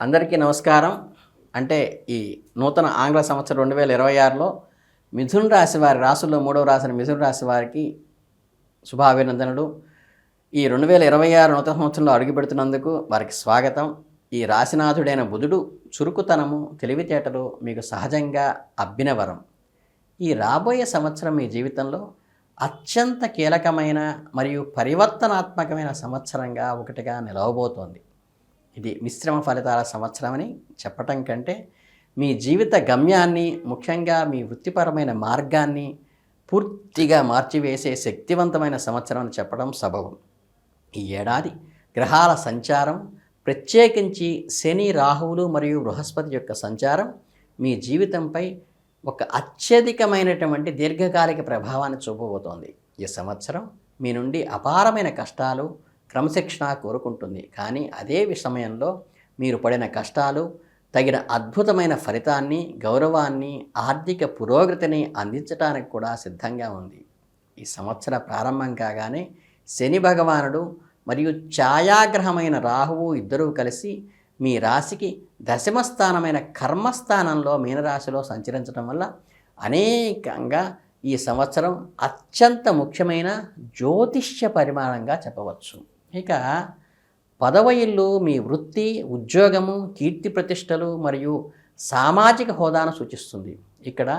అందరికీ నమస్కారం. అంటే ఈ నూతన ఆంగ్ల సంవత్సరం 2026లో మిథున రాశి వారి రాసుల్లో మూడవ రాశిని మిథున రాశి వారికి శుభాభినందనలు. ఈ 2026 నూతన సంవత్సరంలో అడుగుపెడుతున్నందుకు వారికి స్వాగతం. ఈ రాశినాథుడైన బుధుడు చురుకుతనము, తెలివితేటలు మీకు సహజంగా అబ్బినవరం. ఈ రాబోయే సంవత్సరం మీ జీవితంలో అత్యంత కీలకమైన మరియు పరివర్తనాత్మకమైన సంవత్సరంగా ఒకటిగా నిలవబోతోంది. ఇది మిశ్రమ ఫలితాల సంవత్సరమని చెప్పటం కంటే మీ జీవిత గమ్యాన్ని, ముఖ్యంగా మీ వృత్తిపరమైన మార్గాన్ని పూర్తిగా మార్చివేసే శక్తివంతమైన సంవత్సరం అని చెప్పడం సబబు. ఈ ఏడాది గ్రహాల సంచారం, ప్రత్యేకించి శని, రాహువులు మరియు బృహస్పతి యొక్క సంచారం మీ జీవితంపై ఒక అత్యధికమైనటువంటి దీర్ఘకాలిక ప్రభావాన్ని చూపబోతోంది. ఈ సంవత్సరం మీ నుండి అపారమైన కష్టాలు, క్రమశిక్షణ కోరుకుంటుంది. కానీ అదే సమయంలో మీరు పడిన కష్టాలు తగిన అద్భుతమైన ఫలితాన్ని, గౌరవాన్ని, ఆర్థిక పురోగతిని అందించడానికి కూడా సిద్ధంగా ఉంది. ఈ సంవత్సర ప్రారంభం కాగానే శని భగవానుడు మరియు ఛాయాగ్రహమైన రాహువు ఇద్దరూ కలిసి మీ రాశికి దశమ స్థానమైన కర్మస్థానంలో మీనరాశిలో సంచరించడం వల్ల అనేకంగా ఈ సంవత్సరం అత్యంత ముఖ్యమైన జ్యోతిష్య పరిమాణంగా చెప్పవచ్చు. ఇక పదవ ఇల్లు మీ వృత్తి, ఉద్యోగము, కీర్తి ప్రతిష్టలు మరియు సామాజిక హోదాను సూచిస్తుంది. ఇక్కడ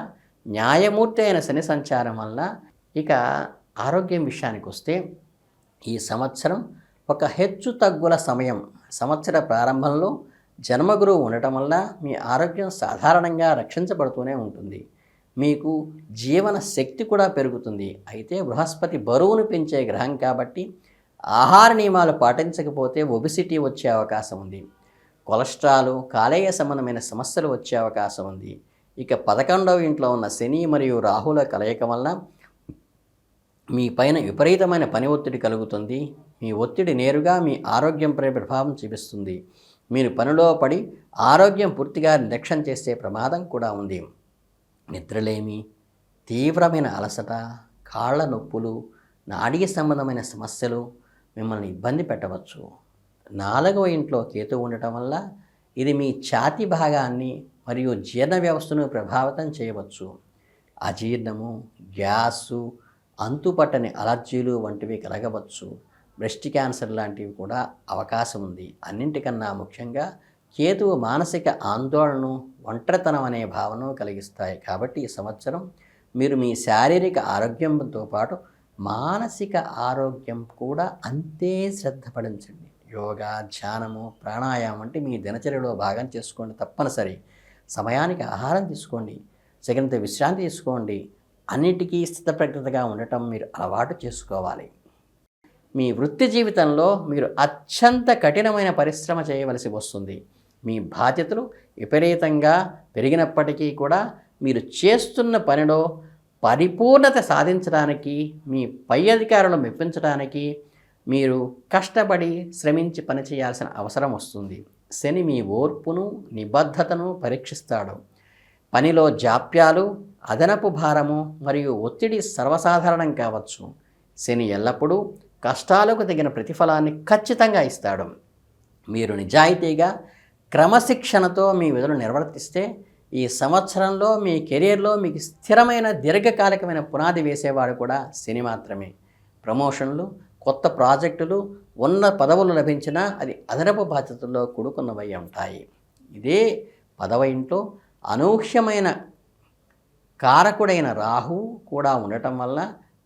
న్యాయమూర్తి అయిన శని సంచారం వల్ల ఇక ఆరోగ్యం విషయానికి వస్తే ఈ సంవత్సరం ఒక హెచ్చు తగ్గుల సమయం. సంవత్సర ప్రారంభంలో జన్మగురువు ఉండటం వల్ల మీ ఆరోగ్యం సాధారణంగా రక్షించబడుతూనే ఉంటుంది. మీకు జీవన శక్తి కూడా పెరుగుతుంది. అయితే బృహస్పతి బరువును పెంచే గ్రహం కాబట్టి ఆహార నియమాలు పాటించకపోతే ఒబిసిటీ వచ్చే అవకాశం ఉంది. కొలెస్ట్రాల్, కాలేయ సంబంధమైన సమస్యలు వచ్చే అవకాశం ఉంది. ఇక 11వ ఇంట్లో ఉన్న శని మరియు రాహుల కలయిక వల్ల మీ పైన విపరీతమైన పని ఒత్తిడి కలుగుతుంది. మీ ఒత్తిడి నేరుగా మీ ఆరోగ్యంపై ప్రభావం చూపిస్తుంది. మీరు పనిలో పడి ఆరోగ్యం పూర్తిగా నిర్లక్ష్యం చేసే ప్రమాదం కూడా ఉంది. నిద్రలేమి, తీవ్రమైన అలసట, కాళ్ళ నొప్పులు, నాడీ సంబంధమైన సమస్యలు మిమ్మల్ని ఇబ్బంది పెట్టవచ్చు. 4వ ఇంట్లో కేతు ఉండటం వల్ల ఇది మీ ఛాతీ భాగాన్ని మరియు జీర్ణ వ్యవస్థను ప్రభావితం చేయవచ్చు. అజీర్ణము, గ్యాసు, అంతుపట్టని అలర్జీలు వంటివి కలగవచ్చు. బ్రెస్ట్ క్యాన్సర్ లాంటివి కూడా అవకాశం ఉంది. అన్నింటికన్నా ముఖ్యంగా కేతువు మానసిక ఆందోళనను, ఒంటరితనం అనే భావన కలిగిస్తాయి. కాబట్టి ఈ సంవత్సరం మీరు మీ శారీరక ఆరోగ్యంతో పాటు మానసిక ఆరోగ్యం కూడా అంతే శ్రద్ధ పడించండి. యోగా, ధ్యానము, ప్రాణాయామం అంటే మీ దినచర్యలో భాగం చేసుకోండి. తప్పనిసరి సమయానికి ఆహారం తీసుకోండి, తగినంత విశ్రాంతి తీసుకోండి. అన్నిటికీ స్థితప్రజ్ఞతగా ఉండటం మీరు అలవాటు చేసుకోవాలి. మీ వృత్తి జీవితంలో మీరు అత్యంత కఠినమైన పరిశ్రమ చేయవలసి వస్తుంది. మీ బాధ్యతలు విపరీతంగా పెరిగినప్పటికీ కూడా మీరు చేస్తున్న పనిలో పరిపూర్ణత సాధించడానికి, మీ పై అధికారులను మెప్పించడానికి మీరు కష్టపడి శ్రమించి పనిచేయాల్సిన అవసరం వస్తుంది. శని మీ ఓర్పును, నిబద్ధతను పరీక్షిస్తాడు. పనిలో జాప్యాలు, అదనపు భారము మరియు ఒత్తిడి సర్వసాధారణం కావచ్చు. శని ఎల్లప్పుడూ కష్టాలకు తగిన ప్రతిఫలాన్ని ఖచ్చితంగా ఇస్తాడు. మీరు నిజాయితీగా, క్రమశిక్షణతో మీ విధులు నిర్వర్తిస్తే ఈ సంవత్సరంలో మీ కెరీర్లో మీకు స్థిరమైన దీర్ఘకాలికమైన పునాది వేసేవాడు కూడా శని మాత్రమే. ప్రమోషన్లు, కొత్త ప్రాజెక్టులు, ఉన్న పదవులు లభించినా అది అదనపు బాధ్యతల్లో కూడుకున్నవై ఉంటాయి. ఇదే 10వ ఇంట్లో అనూహ్యమైన కారకుడైన రాహు కూడా ఉండటం వల్ల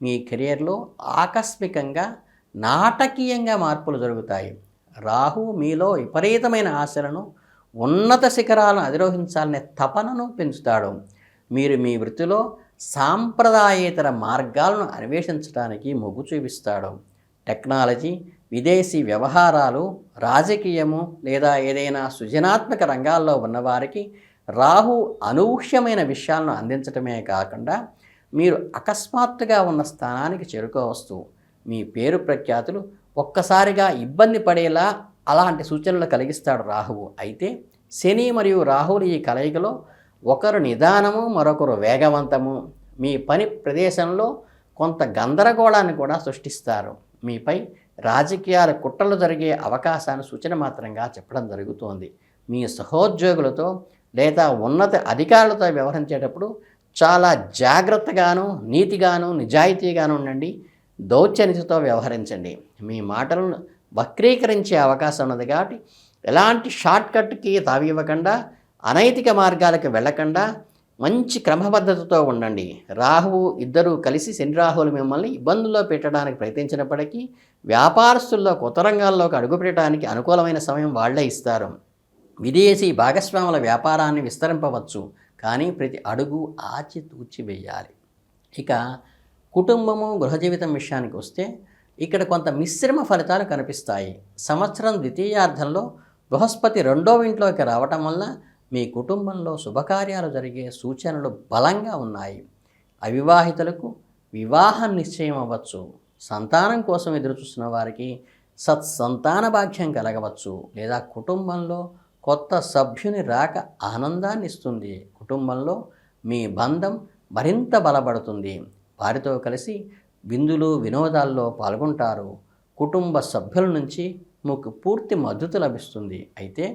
మీ కెరియర్లో ఆకస్మికంగా, నాటకీయంగా మార్పులు జరుగుతాయి. రాహు మీలో విపరీతమైన ఆశలను, ఉన్నత శిఖరాలను అధిరోహించాలనే తపనను పెంచుతాడు. మీరు మీ వృత్తిలో సాంప్రదాయేతర మార్గాలను అన్వేషించడానికి మొగ్గు చూపిస్తాడు. టెక్నాలజీ, విదేశీ వ్యవహారాలు, రాజకీయము లేదా ఏదైనా సృజనాత్మక రంగాల్లో ఉన్నవారికి రాహు అనూహ్యమైన విషయాలను అందించటమే కాకుండా మీరు అకస్మాత్తుగా ఉన్న స్థానానికి చేరుకోవచ్చు. మీ పేరు ప్రఖ్యాతులు ఒక్కసారిగా ఇబ్బంది పడేలా అలాంటి సూచనలు కలిగిస్తాడు రాహువు. అయితే శని మరియు రాహువులు ఈ కలయికలో ఒకరు నిదానము, మరొకరు వేగవంతము. మీ పని ప్రదేశంలో కొంత గందరగోళాన్ని కూడా సృష్టిస్తారు. మీపై రాజకీయాల కుట్రలు జరిగే అవకాశాన్ని సూచన మాత్రంగా చెప్పడం జరుగుతోంది. మీ సహోద్యోగులతో లేదా ఉన్నత అధికారులతో వ్యవహరించేటప్పుడు చాలా జాగ్రత్తగాను, నీతిగాను, నిజాయితీగాను ఉండండి. దౌత్యనిధితో వ్యవహరించండి. మీ మాటలను వక్రీకరించే అవకాశం ఉన్నది కాబట్టి ఎలాంటి షార్ట్కట్కి తావివ్వకుండా, అనైతిక మార్గాలకు వెళ్ళకుండా మంచి క్రమపద్ధతితో ఉండండి. రాహువు ఇద్దరూ కలిసి శని రాహువులు మిమ్మల్ని ఇబ్బందుల్లో పెట్టడానికి ప్రయత్నించినప్పటికీ వ్యాపారస్తుల్లో కొత్త రంగాల్లోకి అడుగుపెట్టడానికి అనుకూలమైన సమయం వాళ్లే ఇస్తారు. విదేశీ భాగస్వాముల వ్యాపారాన్ని విస్తరింపవచ్చు, కానీ ప్రతి అడుగు ఆచితూచి వేయాలి. ఇక కుటుంబము, గృహ జీవితం విషయానికి వస్తే ఇక్కడ కొంత మిశ్రమ ఫలితాలు కనిపిస్తాయి. సంవత్సరం ద్వితీయార్థంలో బృహస్పతి 2వ ఇంట్లోకి రావటం వల్ల మీ కుటుంబంలో శుభకార్యాలు జరిగే సూచనలు బలంగా ఉన్నాయి. అవివాహితులకు వివాహం నిశ్చయం అవ్వచ్చు. సంతానం కోసం ఎదురుచూస్తున్న వారికి సత్సంతాన భాగ్యం కలగవచ్చు, లేదా కుటుంబంలో కొత్త సభ్యుని రాక ఆనందాన్ని ఇస్తుంది. కుటుంబంలో మీ బంధం మరింత బలపడుతుంది. వారితో కలిసి విందులు, వినోదాల్లో పాల్గొంటారు. కుటుంబ సభ్యుల నుంచి మీకు పూర్తి మద్దతు లభిస్తుంది. అయితే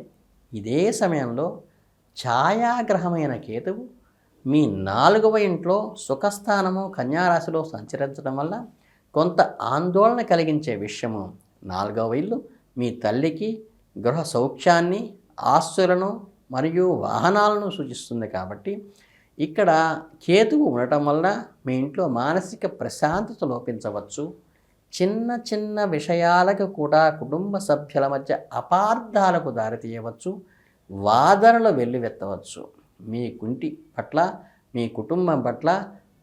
ఇదే సమయంలో ఛాయాగ్రహమైన కేతువు మీ 4వ ఇంట్లో సుఖస్థానము కన్యారాశిలో సంచరించడం వల్ల కొంత ఆందోళన కలిగించే విషయము. 4వ ఇల్లు మీ తల్లికి గృహ సౌఖ్యాన్ని, ఆస్తులను మరియు వాహనాలను సూచిస్తుంది. కాబట్టి ఇక్కడ కేతువు ఉండటం వల్ల మీ ఇంట్లో మానసిక ప్రశాంతత లోపించవచ్చు. చిన్న చిన్న విషయాలకు కూడా కుటుంబ సభ్యుల మధ్య అపార్థాలకు దారితీయవచ్చు. వాదనలు వెల్లువెత్తవచ్చు. మీ కుంటి పట్ల, మీ కుటుంబం పట్ల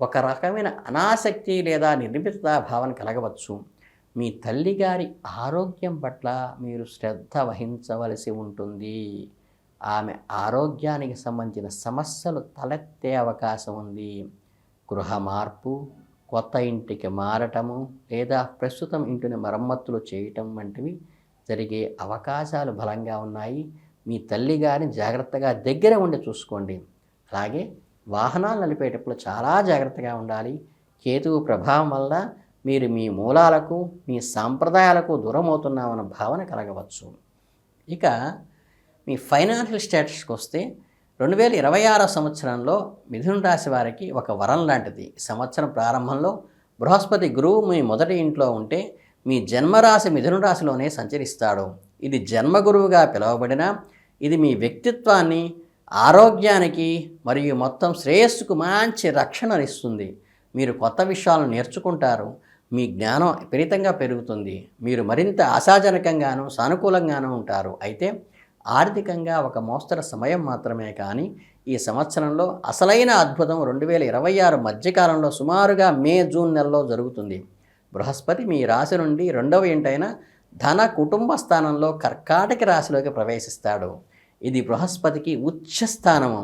ఒక రకమైన అనాసక్తి లేదా నిర్లిప్త భావన కలగవచ్చు. మీ తల్లిగారి ఆరోగ్యం పట్ల మీరు శ్రద్ధ వహించవలసి ఉంటుంది. ఆమె ఆరోగ్యానికి సంబంధించిన సమస్యలు తలెత్తే అవకాశం ఉంది. గృహ మార్పు, కొత్త ఇంటికి మారటము, లేదా ప్రస్తుతం ఇంటిని మరమ్మతులు చేయటం వంటివి జరిగే అవకాశాలు బలంగా ఉన్నాయి. మీ తల్లిగారిని జాగ్రత్తగా దగ్గర ఉండి చూసుకోండి. అలాగే వాహనాలు నడిపేటప్పుడు చాలా జాగ్రత్తగా ఉండాలి. కేతువు ప్రభావం వల్ల మీరు మీ మూలాలకు, మీ సాంప్రదాయాలకు దూరం అవుతున్నామన్న భావన కలగవచ్చు. ఇక మీ ఫైనాన్షియల్ స్టేటస్కి వస్తే 2026 సంవత్సరంలో మిథున రాశి వారికి ఒక వరం లాంటిది. సంవత్సరం ప్రారంభంలో బృహస్పతి గురువు మీ మొదటి ఇంట్లో ఉంటే మీ జన్మరాశి మిథున రాశిలోనే సంచరిస్తాడు. ఇది జన్మగురువుగా పిలువబడిన ఇది మీ వ్యక్తిత్వాన్ని, ఆరోగ్యానికి మరియు మొత్తం శ్రేయస్సుకు మంచి రక్షణనిస్తుంది. మీరు కొత్త విషయాలను నేర్చుకుంటారు. మీ జ్ఞానం విపరీతంగా పెరుగుతుంది. మీరు మరింత ఆశాజనకంగాను, సానుకూలంగానూ ఉంటారు. అయితే ఆర్థికంగా ఒక మోస్తరు సమయం మాత్రమే, కానీ ఈ సంవత్సరంలో అసలైన అద్భుతం 2026 మధ్యకాలంలో సుమారుగా మే, జూన్ నెలలో జరుగుతుంది. బృహస్పతి మీ రాశి నుండి 2వ ఇంటైన ధన, కుటుంబ స్థానంలో కర్కాటక రాశిలోకి ప్రవేశిస్తాడు. ఇది బృహస్పతికి ఉచ్చస్థానము.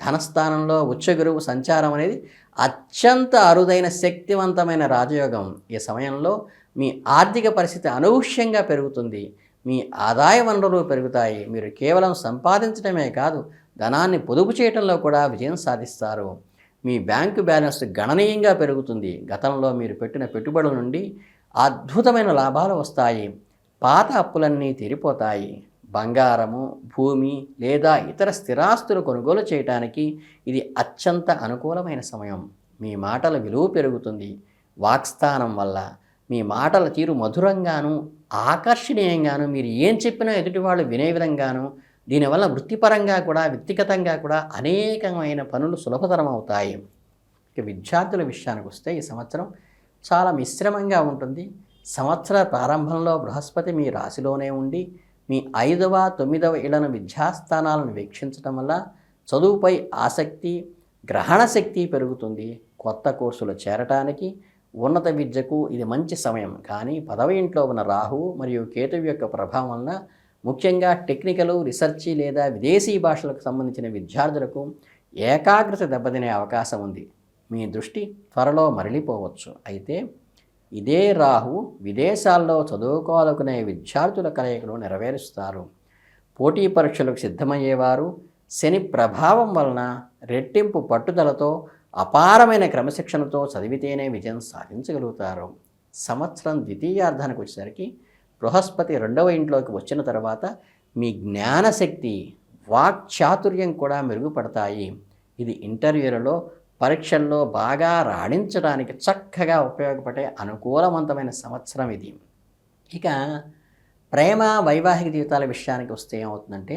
ధనస్థానంలో ఉచ్చగురువు సంచారం అనేది అత్యంత అరుదైన శక్తివంతమైన రాజయోగం. ఈ సమయంలో మీ ఆర్థిక పరిస్థితి అనూహ్యంగా పెరుగుతుంది. మీ ఆదాయ వనరులు పెరుగుతాయి. మీరు కేవలం సంపాదించడమే కాదు, ధనాన్ని పొదుపు చేయడంలో కూడా విజయం సాధిస్తారు. మీ బ్యాంకు బ్యాలెన్స్ గణనీయంగా పెరుగుతుంది. గతంలో మీరు పెట్టిన పెట్టుబడుల నుండి అద్భుతమైన లాభాలు వస్తాయి. పాత అప్పులన్నీ తీరిపోతాయి. బంగారము, భూమి లేదా ఇతర స్థిరాస్తులు కొనుగోలు చేయడానికి ఇది అత్యంత అనుకూలమైన సమయం. మీ మాటల విలువ పెరుగుతుంది. వాక్స్థానం వల్ల మీ మాటల తీరు మధురంగాను, ఆకర్షణీయంగాను, మీరు ఏం చెప్పినా ఎదుటివాళ్ళు వినే విధంగాను, దీనివల్ల వృత్తిపరంగా కూడా, వ్యక్తిగతంగా కూడా అనేకమైన పనులు సులభతరం అవుతాయి. ఇక విద్యార్థుల విషయానికి వస్తే ఈ సంవత్సరం చాలా మిశ్రమంగా ఉంటుంది. సంవత్సర ప్రారంభంలో బృహస్పతి మీ రాశిలోనే ఉండి మీ 5వ, 9వ ఇళ్లను విద్యాస్థానాలను వీక్షించడం వల్ల చదువుపై ఆసక్తి, గ్రహణ శక్తి పెరుగుతుంది. కొత్త కోర్సులు చేరటానికి, ఉన్నత విద్యకు ఇది మంచి సమయం. కానీ 10వ ఇంట్లో ఉన్న రాహువు మరియు కేతువు యొక్క ప్రభావం వలన ముఖ్యంగా టెక్నికల్, రీసెర్చ్ లేదా విదేశీ భాషలకు సంబంధించిన విద్యార్థులకు ఏకాగ్రత దెబ్బతినే అవకాశం ఉంది. మీ దృష్టి త్వరలో మరలిపోవచ్చు. అయితే ఇదే రాహు విదేశాల్లో చదువుకోవాలనుకునే విద్యార్థుల కలయికను నెరవేరుస్తారు. పోటీ పరీక్షలకు సిద్ధమయ్యేవారు శని ప్రభావం వలన రెట్టింపు పట్టుదలతో, అపారమైన క్రమశిక్షణతో చదివితేనే విజయం సాధించగలుగుతారు. సంవత్సరం ద్వితీయార్థానికి వచ్చేసరికి బృహస్పతి 2వ ఇంట్లోకి వచ్చిన తర్వాత మీ జ్ఞానశక్తి, వాక్చాతుర్యం కూడా మెరుగుపడతాయి. ఇది ఇంటర్వ్యూలలో, పరీక్షల్లో బాగా రాణించడానికి చక్కగా ఉపయోగపడే అనుకూలవంతమైన సంవత్సరం ఇది. ఇక ప్రేమ, వైవాహిక జీవితాల విషయానికి వస్తే ఏమవుతుందంటే,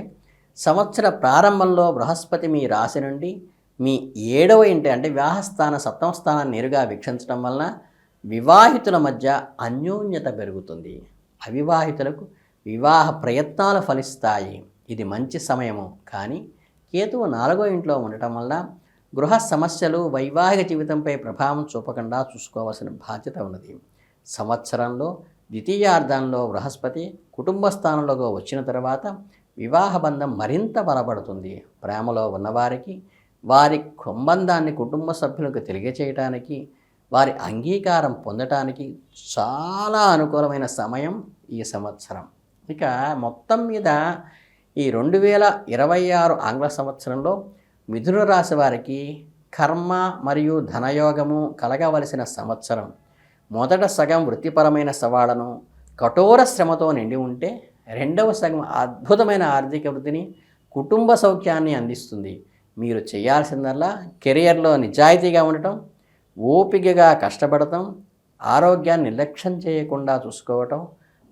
సంవత్సర ప్రారంభంలో బృహస్పతి మీ రాశి నుండి మీ 7వ ఇంటి అంటే వివాహస్థాన 7వ స్థానాన్ని నేరుగా వీక్షించడం వలన వివాహితుల మధ్య అన్యోన్యత పెరుగుతుంది. అవివాహితులకు వివాహ ప్రయత్నాలు ఫలిస్తాయి. ఇది మంచి సమయము. కానీ కేతువు 4వ ఇంట్లో ఉండటం వల్ల గృహ సమస్యలు, వైవాహిక జీవితంపై ప్రభావం చూపకుండా చూసుకోవాల్సిన బాధ్యత ఉన్నది. సంవత్సరంలో ద్వితీయార్థంలో బృహస్పతి కుటుంబ స్థానంలోకి వచ్చిన తర్వాత వివాహ బంధం మరింత బలపడుతుంది. ప్రేమలో ఉన్నవారికి వారి సంబంధాన్ని కుటుంబ సభ్యులకు తెలియచేయటానికి, వారి అంగీకారం పొందటానికి చాలా అనుకూలమైన సమయం ఈ సంవత్సరం. ఇక మొత్తం మీద ఈ 2026 ఆంగ్ల సంవత్సరంలో మిథున రాశి వారికి కర్మ మరియు ధనయోగము కలగవలసిన సంవత్సరం. మొదట సగం వృత్తిపరమైన సవాళ్లను, కఠోర శ్రమతో నిండి ఉంటే, రెండవ సగం అద్భుతమైన ఆర్థిక వృద్ధిని, కుటుంబ సౌఖ్యాన్ని అందిస్తుంది. మీరు చేయాల్సిందల్లా కెరియర్లో నిజాయితీగా ఉండటం, ఓపికగా కష్టపడటం, ఆరోగ్యాన్ని నిర్లక్ష్యం చేయకుండా చూసుకోవటం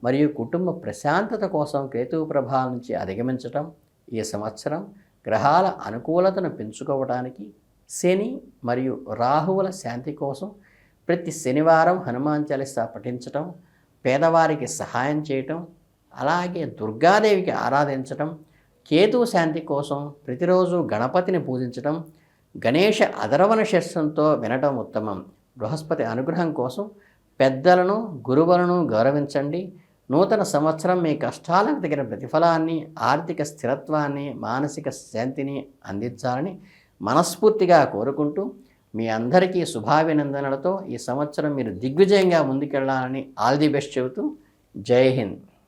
మరియు కుటుంబ ప్రశాంతత కోసం కేతువు ప్రభావం నుంచి అధిగమించటం. ఈ సంవత్సరం గ్రహాల అనుకూలతను పెంచుకోవడానికి శని మరియు రాహువుల శాంతి కోసం ప్రతి శనివారం హనుమాన్ చాలీసా పఠించటం, పేదవారికి సహాయం చేయటం, అలాగే దుర్గాదేవికి ఆరాధించటం, కేతువు శాంతి కోసం ప్రతిరోజు గణపతిని పూజించటం, గణేష అధర్వణ శస్త్రంతో వినటం ఉత్తమం. బృహస్పతి అనుగ్రహం కోసం పెద్దలను, గురువులను గౌరవించండి. నూతన సంవత్సరం మీ కష్టాలకు తగిన ప్రతిఫలాన్ని, ఆర్థిక స్థిరత్వాన్ని, మానసిక శాంతిని అందించాలని మనస్ఫూర్తిగా కోరుకుంటూ, మీ అందరికీ శుభాభినందనలతో ఈ సంవత్సరం మీరు దిగ్విజయంగా ముందుకెళ్లాలని ఆల్ ది బెస్ట్ చెబుతూ జై హింద్.